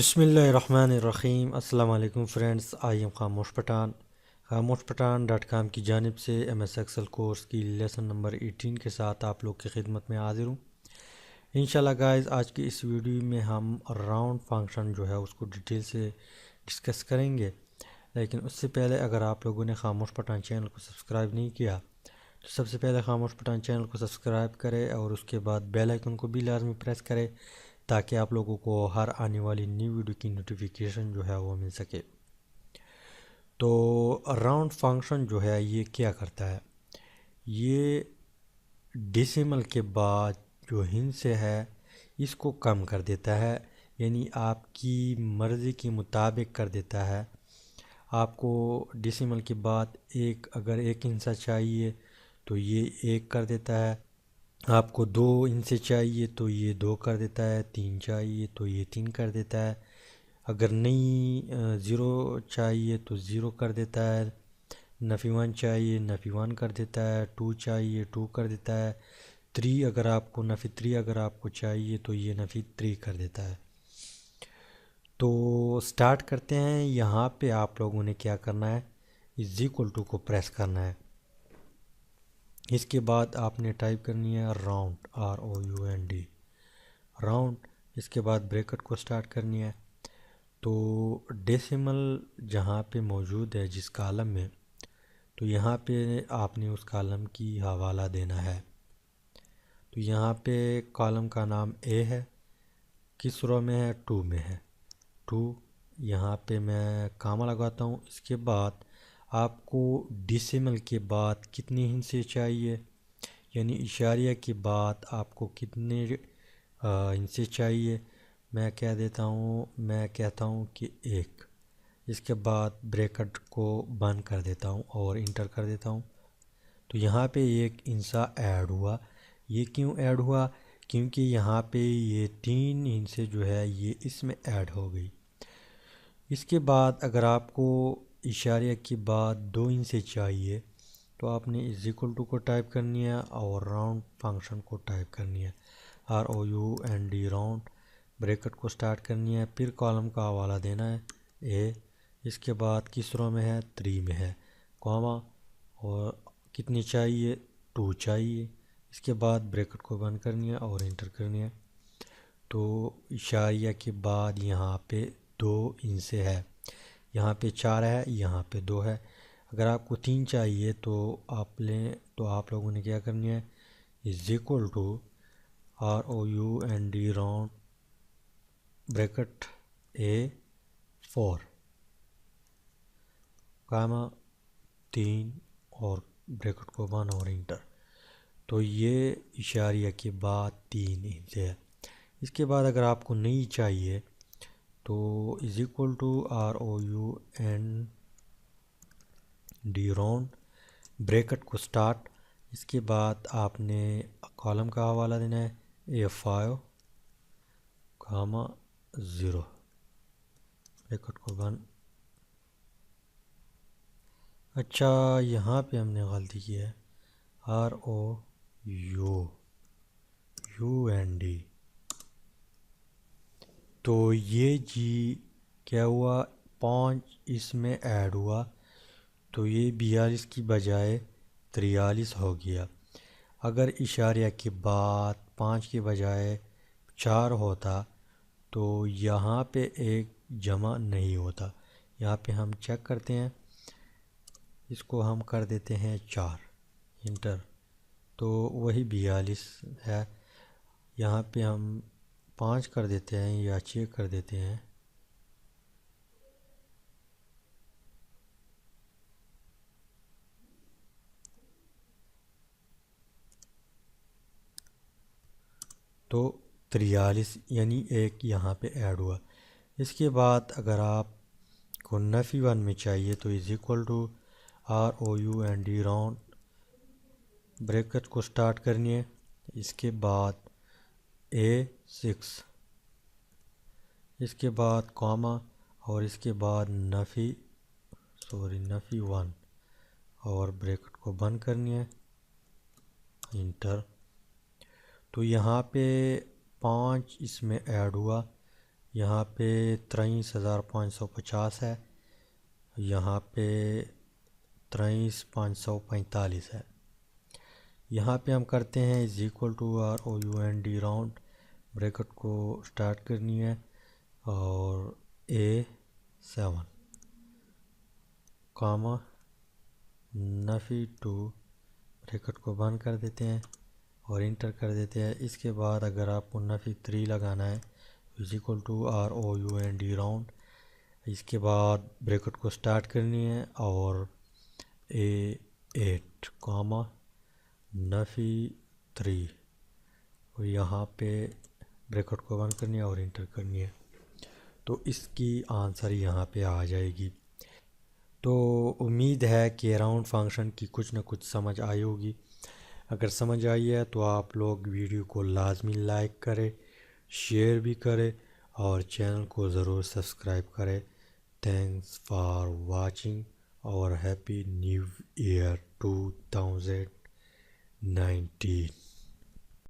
بسم اللہ الرحمن الرحیم۔ السلام علیکم فرینڈس، آئی ایم خاموش پٹھان کی جانب سے ایم ایس ایکسل کورس کی لیسن نمبر 18 کے ساتھ آپ لوگ کی خدمت میں حاضر ہوں۔ انشاءاللہ گائز، آج کی اس ویڈیو میں ہم راؤنڈ فنکشن جو ہے اس کو ڈیٹیل سے ڈسکس کریں گے، لیکن اس سے پہلے اگر آپ لوگوں نے خاموش پٹھان چینل کو سبسکرائب نہیں کیا تو سب سے پہلے خاموش پٹھان چینل کو سبسکرائب کرے اور اس کے بعد بیل آئیکن کو بھی لازمی پریس کرے تاکہ آپ لوگوں کو ہر آنے والی نیو ویڈیو کی نوٹیفیکیشن جو ہے وہ مل سکے۔ تو راؤنڈ فنکشن جو ہے یہ کیا کرتا ہے، یہ ڈیسیمل کے بعد جو ہنس ہے اس کو کم کر دیتا ہے، یعنی آپ کی مرضی کے مطابق کر دیتا ہے۔ آپ کو ڈیسیمل کے بعد اگر ایک ہنسا چاہیے تو یہ 1 کر دیتا ہے، آپ کو 2 ہندسے چاہیے تو یہ 2 کر دیتا ہے، 3 چاہیے تو یہ 3 کر دیتا ہے، اگر نہیں 0 چاہیے تو 0 کر دیتا ہے، نفی 1 چاہیے نفی 1 کر دیتا ہے، 2 چاہیے 2 کر دیتا ہے، 3 اگر آپ کو چاہیے تو یہ نفی 3 کر دیتا ہے۔ تو سٹارٹ کرتے ہیں۔ یہاں پہ آپ لوگوں نے کیا کرنا ہے، = کو پریس کرنا ہے۔ اس کے بعد آپ نے ٹائپ کرنی ہے راؤنڈ ROUND راؤنڈ، اس کے بعد بریکٹ کو سٹارٹ کرنی ہے۔ تو ڈیسیمل جہاں پہ موجود ہے جس کالم میں، تو یہاں پہ آپ نے اس کالم کی حوالہ دینا ہے۔ تو یہاں پہ کالم کا نام A ہے، کس رو میں ہے، 2 میں ہے، 2 یہاں پہ میں کامہ لگاتا ہوں۔ اس کے بعد آپ کو ڈیسیمل کے بعد کتنے ہندسے چاہیے، یعنی اشاریہ کے بعد آپ کو کتنے ہندسے چاہیے، میں کہتا ہوں کہ 1۔ اس کے بعد بریکٹ کو بند کر دیتا ہوں اور انٹر کر دیتا ہوں۔ تو یہاں پہ ایک ہندسہ ایڈ ہوا۔ یہ کیوں ایڈ ہوا؟ کیونکہ یہاں پہ یہ 3 ہندسے جو ہے یہ اس میں ایڈ ہو گئی۔ اس کے بعد اگر آپ کو اشاریہ کے بعد 2 ہندسے چاہیے تو آپ نے = کو ٹائپ کرنی ہے اور راؤنڈ فنکشن کو ٹائپ کرنی ہے ROUND راؤنڈ، بریکٹ کو سٹارٹ کرنی ہے، پھر کالم کا حوالہ دینا ہے A، اس کے بعد کس رو میں ہے، 3 میں ہے، کامہ، اور کتنی چاہیے، 2 چاہیے۔ اس کے بعد بریکٹ کو بند کرنی ہے اور انٹر کرنی ہے۔ تو اشاریہ کے بعد یہاں پہ 2 ہندسے ہے، یہاں پہ 4 ہے، یہاں پہ 2 ہے۔ اگر آپ کو 3 چاہیے تو آپ لوگوں نے کیا کرنی ہے، = ROUND راؤنڈ، بریکٹ A4 کامہ 3 اور بریکٹ کو بند اور انٹر۔ تو یہ اشاریہ کے بعد 3 ہندسے ہے۔ اس کے بعد اگر آپ کو نہیں چاہیے تو ROUND راؤنڈ، بریکٹ کو سٹارٹ، اس کے بعد آپ نے کالم کا حوالہ دینا ہے A5 کامہ 0، بریکٹ کو بند۔ اچھا، یہاں پہ ہم نے غلطی کی ہے، ROUND، تو یہ کیا ہوا، 5 اس میں ایڈ ہوا تو یہ 42 کی بجائے 43 ہو گیا۔ اگر اشاریہ کے بعد 5 کے بجائے 4 ہوتا تو یہاں پہ 1 جمع نہیں ہوتا۔ یہاں پہ ہم چیک کرتے ہیں، اس کو ہم کر دیتے ہیں 4، انٹر، تو وہی 42 ہے۔ یہاں پہ ہم 5 کر دیتے ہیں یا 6 کر دیتے ہیں، تو 43 یعنی 1 یہاں پہ ایڈ ہوا۔ اس کے بعد اگر آپ کو نفی 1 میں چاہیے تو ROUND راؤنڈ، بریکٹ کو سٹارٹ کرنی ہے، اس کے بعد A6، اس کے بعد کامہ، اور اس کے بعد نفی 1 اور بریکٹ کو بند کرنی ہے، انٹر۔ تو یہاں پہ 5 اس میں ایڈ ہوا یہاں پہ 23,550 ہے، یہاں پہ 23,545 ہے۔ یہاں پہ ہم کرتے ہیں =ROUND راؤنڈ، بریکٹ کو سٹارٹ کرنی ہے اور A7 کاما نفی 2 بریکٹ کو بند کر دیتے ہیں اور انٹر کر دیتے ہیں۔ اس کے بعد اگر آپ کو نفی 3 لگانا ہے =ROUND راؤنڈ، اس کے بعد بریکٹ کو سٹارٹ کرنی ہے اور A8 کاما نفی 3 اور یہاں پہ بریکٹ کو بند کرنی ہے اور انٹر کرنی ہے، تو اس کی آنسر یہاں پہ آ جائے گی۔ تو امید ہے کہ راؤنڈ فنکشن کی کچھ نہ کچھ سمجھ آئی ہوگی۔ اگر سمجھ آئی ہے تو آپ لوگ ویڈیو کو لازمی لائک کریں، شیئر بھی کریں اور چینل کو ضرور سبسکرائب کریں۔ تھینکس فار واچنگ اور ہیپی نیو ایئر 2019۔